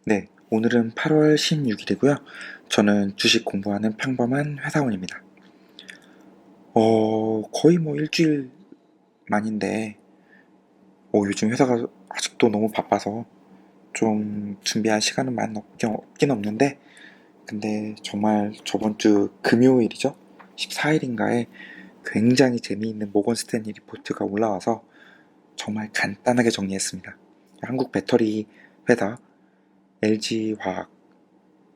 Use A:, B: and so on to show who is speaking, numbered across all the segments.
A: 네, 오늘은 8월 16일이고요. 저는 주식 공부하는 평범한 회사원입니다. 거의 뭐 일주일 만인데, 요즘 회사가 아직도 너무 바빠서 좀 준비할 시간은 많이 없긴 없는데, 근데 정말 저번 주 금요일이죠? 14일인가에 굉장히 재미있는 모건 스탠리 리포트가 올라와서 정말 간단하게 정리했습니다. 한국 배터리 회사, LG화학,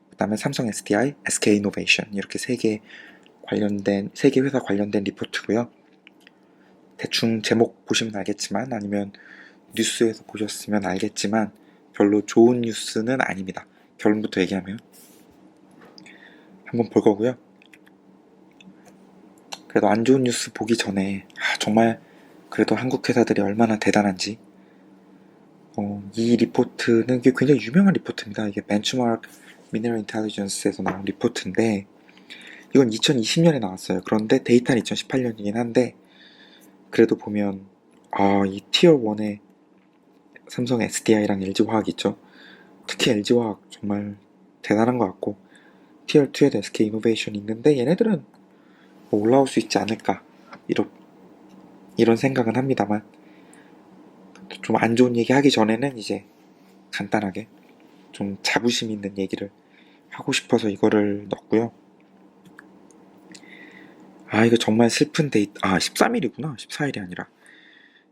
A: 그다음에 삼성 SDI, SK이노베이션 이렇게 세 개 회사 관련된 리포트고요. 대충 제목 보시면 알겠지만 아니면 뉴스에서 보셨으면 알겠지만 별로 좋은 뉴스는 아닙니다. 결론부터 얘기하면 한번 볼 거고요. 그래도 안 좋은 뉴스 보기 전에 정말 그래도 한국 회사들이 얼마나 대단한지 이 리포트는 이게 굉장히 유명한 리포트입니다. 이게 벤치마크 미네럴 인텔리전스에서 나온 리포트인데 이건 2020년에 나왔어요. 그런데 데이터는 2018년이긴 한데 그래도 보면 이 티어 1에 삼성 SDI랑 LG화학 있죠. 특히 LG화학 정말 대단한 것 같고 티어 2에도 SK이노베이션이 있는데 얘네들은 뭐 올라올 수 있지 않을까 이런 생각은 합니다만 좀 안 좋은 얘기 하기 전에는 이제 간단하게 좀 자부심 있는 얘기를 하고 싶어서 이거를 넣었고요. 이거 정말 슬픈 데이트 13일이구나. 14일이 아니라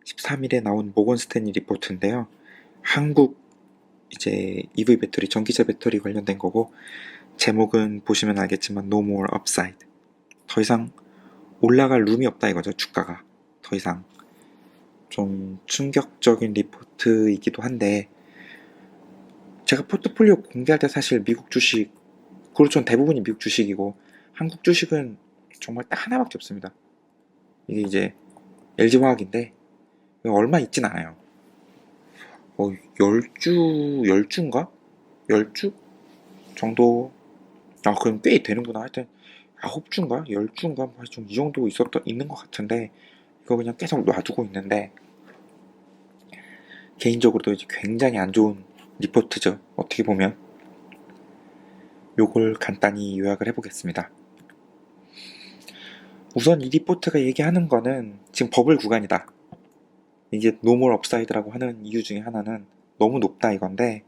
A: 13일에 나온 모건 스탠리 리포트인데요. 한국 이제 EV 배터리, 전기차 배터리 관련된 거고 제목은 보시면 알겠지만 No more upside. 더 이상 올라갈 룸이 없다 이거죠. 주가가 더 이상 좀 충격적인 리포트이기도 한데 제가 포트폴리오 공개할 때 사실 미국 주식 그렇죠. 대부분이 미국 주식이고 한국 주식은 정말 딱 하나밖에 없습니다. 이게 이제 LG화학인데 얼마 있진 않아요. 10주인가? 10주 정도 그럼 꽤 되는구나. 하여튼 9주인가? 10주인가? 좀 이 정도 있는 것 같은데 이거 그냥 계속 놔두고 있는데 개인적으로도 이제 굉장히 안 좋은 리포트죠. 어떻게 보면 요걸 간단히 요약을 해보겠습니다. 우선 이 리포트가 얘기하는 거는 지금 버블 구간이다. 이게 노멀 업사이드라고 하는 이유 중에 하나는 너무 높다 이건데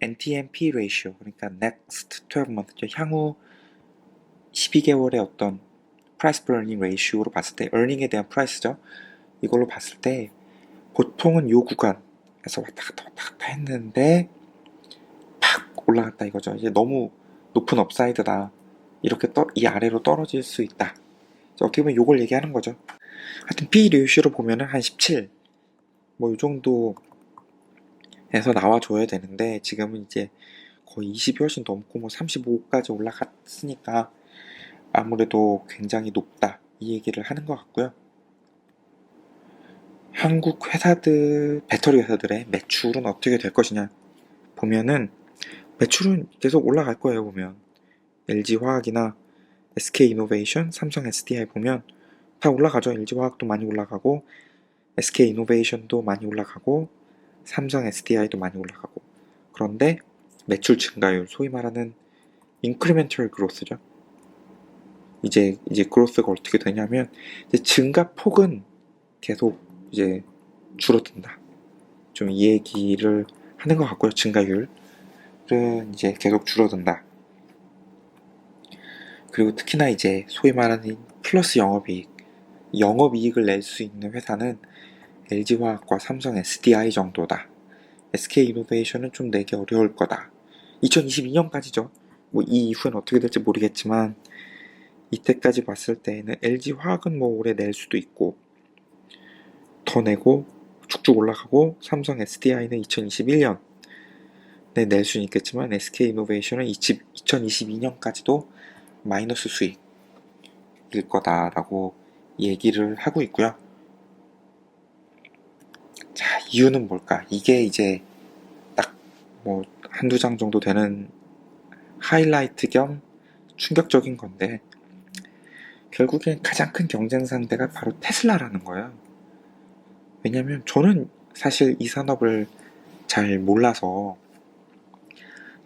A: NTMP 레이시오 그러니까 next 12month 향후 12개월의 어떤 price per earning ratio로 봤을 때 earning에 대한 price죠. 이걸로 봤을 때 보통은 요 구간에서 왔다 갔다 했는데 팍 올라갔다 이거죠. 이제 너무 높은 업사이드다. 이렇게 이 아래로 떨어질 수 있다. 어떻게 보면 요걸 얘기하는 거죠. 하여튼 P 레이시오로 보면은 한 17, 뭐 이 정도에서 나와줘야 되는데 지금은 이제 거의 20이 훨씬 넘고 뭐 35까지 올라갔으니까 아무래도 굉장히 높다 이 얘기를 하는 것 같고요. 한국 회사들, 배터리 회사들의 매출은 어떻게 될 것이냐 보면은 매출은 계속 올라갈 거예요. 보면 LG화학이나 SK이노베이션, 삼성 SDI 보면 다 올라가죠. LG화학도 많이 올라가고 SK이노베이션도 많이 올라가고 삼성 SDI도 많이 올라가고 그런데 매출 증가율, 소위 말하는 인크리멘털 그로스죠. 이제 그로스가 어떻게 되냐면 이제 증가폭은 계속 이제 줄어든다. 좀 이 얘기를 하는 것 같고요. 증가율은 이제 계속 줄어든다. 그리고 특히나 이제 소위 말하는 플러스 영업이익을 낼 수 있는 회사는 LG화학과 삼성 SDI 정도다. SK이노베이션은 좀 내기 어려울 거다. 2022년까지죠. 뭐 이 이후엔 어떻게 될지 모르겠지만 이때까지 봤을 때에는 LG화학은 뭐 올해 낼 수도 있고 더 내고 쭉쭉 올라가고 삼성 SDI는 2021년에 낼 수는 있겠지만 SK이노베이션은 2022년까지도 마이너스 수익일 거다라고 얘기를 하고 있고요. 자, 이유는 뭘까? 이게 이제 딱 뭐 한두 장 정도 되는 하이라이트 겸 충격적인 건데 결국엔 가장 큰 경쟁 상대가 바로 테슬라라는 거예요. 왜냐면 저는 사실 이 산업을 잘 몰라서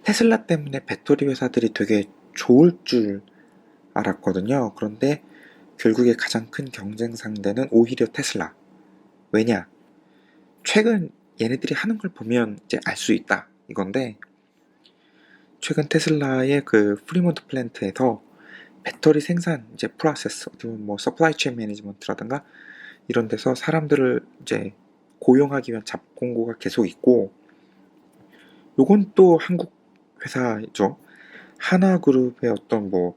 A: 테슬라 때문에 배터리 회사들이 되게 좋을 줄 알았거든요. 그런데 결국에 가장 큰 경쟁 상대는 오히려 테슬라. 왜냐? 최근 얘네들이 하는 걸 보면 이제 알 수 있다. 이건데, 최근 테슬라의 그 프리몬트 플랜트에서 배터리 생산 이제 프로세스, 어떻게 보면 뭐 서플라이 체인 매니지먼트라든가 이런 데서 사람들을 이제 고용하기 위한 잡공고가 계속 있고, 요건 또 한국 회사죠. 하나그룹의 어떤 뭐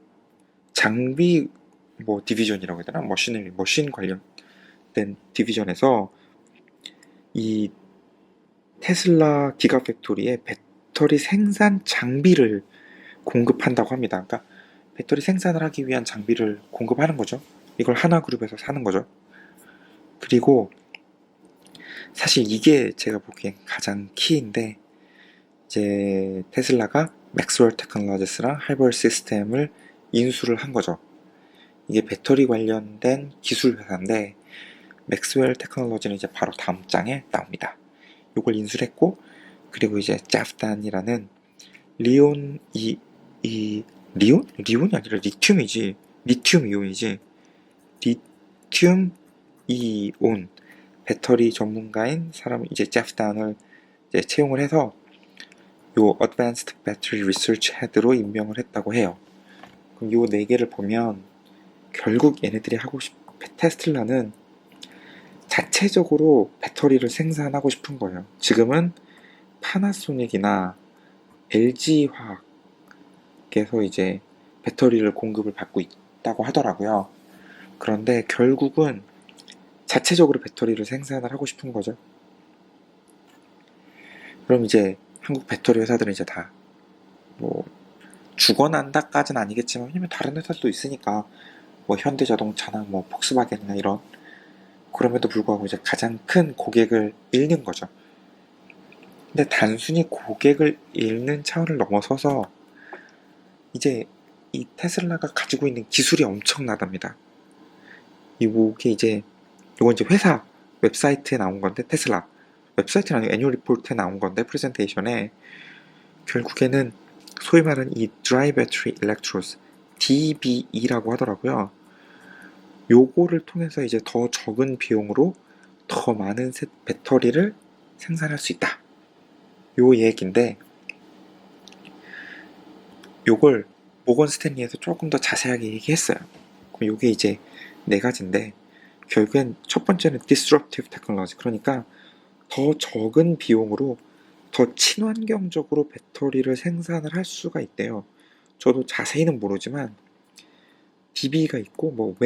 A: 장비 뭐 디비전이라고 해야 되나? 머신 관련된 디비전에서 이 테슬라 기가팩토리에 배터리 생산 장비를 공급한다고 합니다. 그러니까 배터리 생산을 하기 위한 장비를 공급하는 거죠. 이걸 하나그룹에서 사는 거죠. 그리고 사실 이게 제가 보기엔 가장 키인데, 이제 테슬라가 맥스웰 테크놀로지스랑 하이버 시스템을 인수를 한 거죠. 이게 배터리 관련된 기술 회사인데, 맥스웰 테크놀로지는 이제 바로 다음 장에 나옵니다. 이걸 인수를 했고, 그리고 이제 자프단이라는 리온 리온이 아니라 리튬 이온이지, 리튬 이온 배터리 전문가인 사람 이제 제프단을 이제 채용을 해서 요 Advanced Battery Research Head로 임명을 했다고 해요. 그럼 요 네 개를 보면 결국 얘네들이 테슬라는 자체적으로 배터리를 생산하고 싶은 거예요. 지금은 파나소닉이나 LG화학에서 이제 배터리를 공급을 받고 있다고 하더라고요. 그런데 결국은 자체적으로 배터리를 생산을 하고 싶은 거죠. 그럼 이제 한국 배터리 회사들은 이제 다 뭐 죽어난다까지는 아니겠지만, 왜냐면 다른 회사도 있으니까, 뭐 현대자동차나 뭐 폭스바겐이나 이런, 그럼에도 불구하고 이제 가장 큰 고객을 잃는 거죠. 근데 단순히 고객을 잃는 차원을 넘어서서 이제 이 테슬라가 가지고 있는 기술이 엄청나답니다. 이게 이제 이건 이제 회사 웹사이트에 나온 건데, 테슬라 웹사이트는 아니고 애뉴얼 리포트에 나온 건데, 프레젠테이션에 결국에는 소위 말하는 이 Dry Battery Electrodes DBE라고 하더라고요. 요거를 통해서 이제 더 적은 비용으로 더 많은 배터리를 생산할 수 있다. 요 얘기인데, 요걸 모건 스탠리에서 조금 더 자세하게 얘기했어요. 그럼 요게 이제 네 가지인데, 결국엔 첫 번째는 Disruptive Technology, 그러니까 더 적은 비용으로 더 친환경적으로 배터리를 생산을 할 수가 있대요. 저도 자세히는 모르지만 DB가 있고 뭐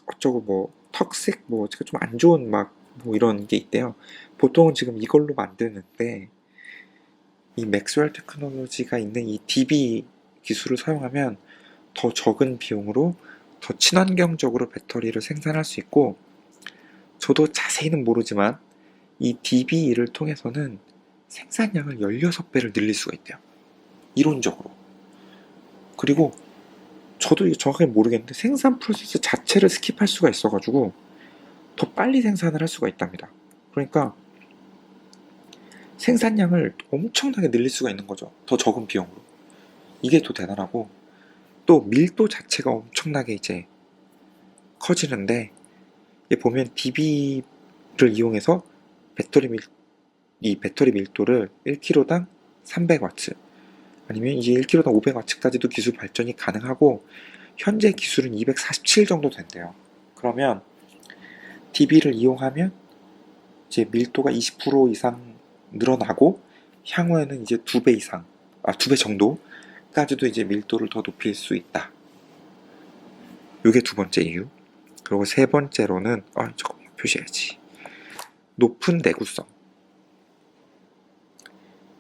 A: 어쩌고 뭐 턱색 뭐 좀 안 좋은 막 뭐 이런 게 있대요. 보통은 지금 이걸로 만드는데, 이 맥스웰 테크놀로지가 있는 이 DB 기술을 사용하면 더 적은 비용으로 더 친환경적으로 배터리를 생산할 수 있고, 저도 자세히는 모르지만 이 DB를 통해서는 생산량을 16배를 늘릴 수가 있대요. 이론적으로. 그리고 저도 이게 정확하게 모르겠는데 생산 프로세스 자체를 스킵할 수가 있어가지고 더 빨리 생산을 할 수가 있답니다. 그러니까 생산량을 엄청나게 늘릴 수가 있는 거죠. 더 적은 비용으로. 이게 더 대단하고, 또 밀도 자체가 엄청나게 이제 커지는데, 보면 DB를 이용해서 이 배터리 밀도를 1kg당 300W, 아니면 이제 1kg당 500W까지도 기술 발전이 가능하고, 현재 기술은 247 정도 된대요. 그러면 DB를 이용하면 이제 밀도가 20% 이상 늘어나고, 향후에는 이제 2배 정도까지도 이제 밀도를 더 높일 수 있다. 이게 두 번째 이유. 그리고 세 번째로는 잠깐만 표시해야지. 높은 내구성.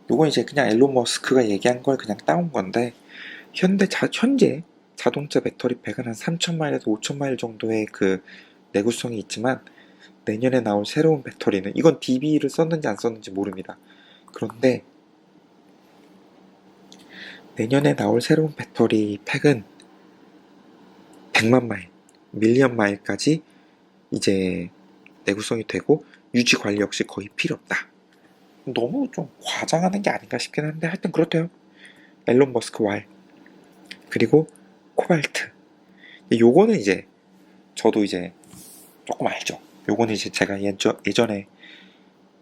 A: 이건 이제 그냥 앨런 머스크가 얘기한 걸 그냥 따온 건데, 현재 자동차 배터리 팩은 한 3,000마일에서 5,000마일 정도의 그 내구성이 있지만, 내년에 나올 새로운 배터리는, 이건 DB를 썼는지 안 썼는지 모릅니다. 그런데 내년에 나올 새로운 배터리 팩은 100만 마일, 밀리언 마일까지 이제 내구성이 되고, 유지 관리 역시 거의 필요 없다. 너무 좀 과장하는 게 아닌가 싶긴 한데, 하여튼 그렇대요. 앨런 머스크 왈, 그리고 코발트. 요거는 이제 저도 이제 조금 알죠. 요거는 이제 제가 예전에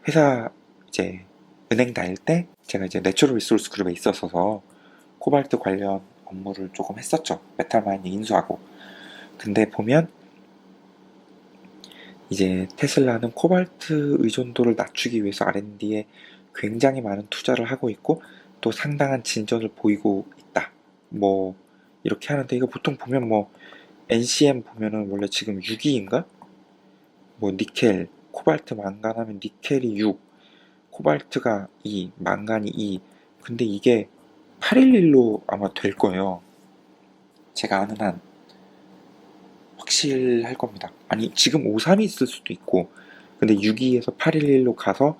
A: 회사 이제 은행 다닐 때 제가 이제 내추럴 리소스 그룹에 있었어서 코발트 관련 업무를 조금 했었죠. 메탈 마이닝 인수하고. 근데 보면 이제 테슬라는 코발트 의존도를 낮추기 위해서 R&D에 굉장히 많은 투자를 하고 있고 또 상당한 진전을 보이고 있다. 뭐 이렇게 하는데 이거 보통 보면 뭐 NCM 보면은 원래 지금 6위인가? 뭐 니켈, 코발트 망간하면 니켈이 6, 코발트가 2, 망간이 2. 근데 이게 811로 아마 될 거예요. 제가 아는 한 확실할 겁니다. 아니 지금 53이 있을 수도 있고 근데 6위에서 811로 가서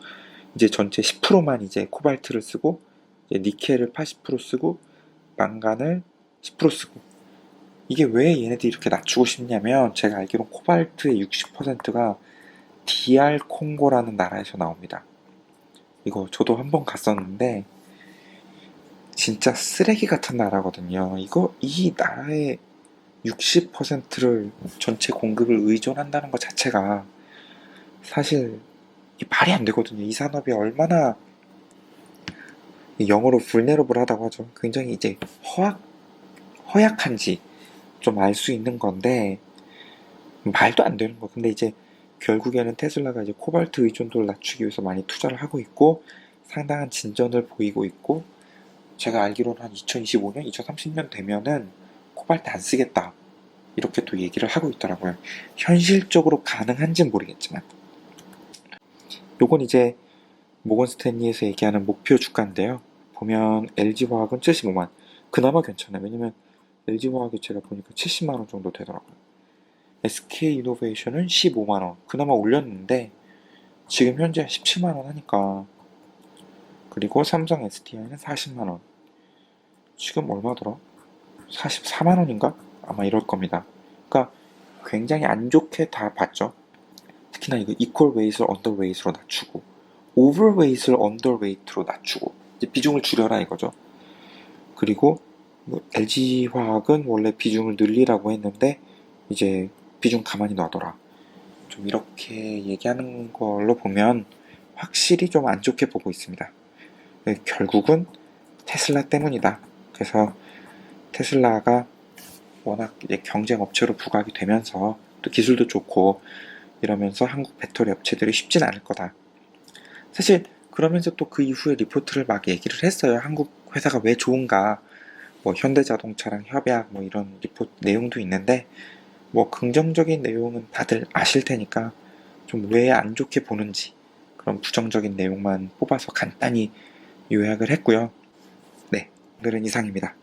A: 이제 전체 10%만 이제 코발트를 쓰고 이제 니켈을 80% 쓰고 망간을 10% 쓰고 이게 왜 얘네들이 이렇게 낮추고 싶냐면 제가 알기로 코발트의 60%가 DR 콩고라는 나라에서 나옵니다. 이거 저도 한번 갔었는데 진짜 쓰레기 같은 나라거든요. 이 나라의 60%를 전체 공급을 의존한다는 것 자체가 사실 말이 안 되거든요. 이 산업이 얼마나 영어로 vulnerable하다고 하죠. 굉장히 이제 허약한지 좀 알 수 있는 건데 말도 안 되는 거. 근데 이제 결국에는 테슬라가 이제 코발트 의존도를 낮추기 위해서 많이 투자를 하고 있고 상당한 진전을 보이고 있고 제가 알기로는 한 2025년, 2030년 되면은 코발트 안 쓰겠다. 이렇게 또 얘기를 하고 있더라고요. 현실적으로 가능한지는 모르겠지만. 요건 이제 모건 스탠리에서 얘기하는 목표 주가인데요. 보면 LG화학은 75만. 그나마 괜찮아요. 왜냐면 LG화학이 제가 보니까 70만원 정도 되더라고요. SK이노베이션은 15만원. 그나마 올렸는데 지금 현재 17만원 하니까. 그리고 삼성 SDI는 40만원. 지금 얼마더라? 44만원인가? 아마 이럴 겁니다. 그러니까 굉장히 안 좋게 다 봤죠. 특히나 이거 equal weight을 underweight으로 낮추고 overweight을 underweight로 낮추고 이제 비중을 줄여라 이거죠. 그리고 뭐 LG화학은 원래 비중을 늘리라고 했는데 이제 비중 가만히 놔둬라. 좀 이렇게 얘기하는 걸로 보면 확실히 좀 안 좋게 보고 있습니다. 결국은 테슬라 때문이다. 그래서 테슬라가 워낙 이제 경쟁 업체로 부각이 되면서 또 기술도 좋고 이러면서 한국 배터리 업체들이 쉽진 않을 거다. 사실 그러면서 또 그 이후에 리포트를 막 얘기를 했어요. 한국 회사가 왜 좋은가. 뭐 현대자동차랑 협약 뭐 이런 리포트 내용도 있는데 뭐 긍정적인 내용은 다들 아실 테니까 좀 왜 안 좋게 보는지 그런 부정적인 내용만 뽑아서 간단히 요약을 했고요. 네, 오늘은 이상입니다.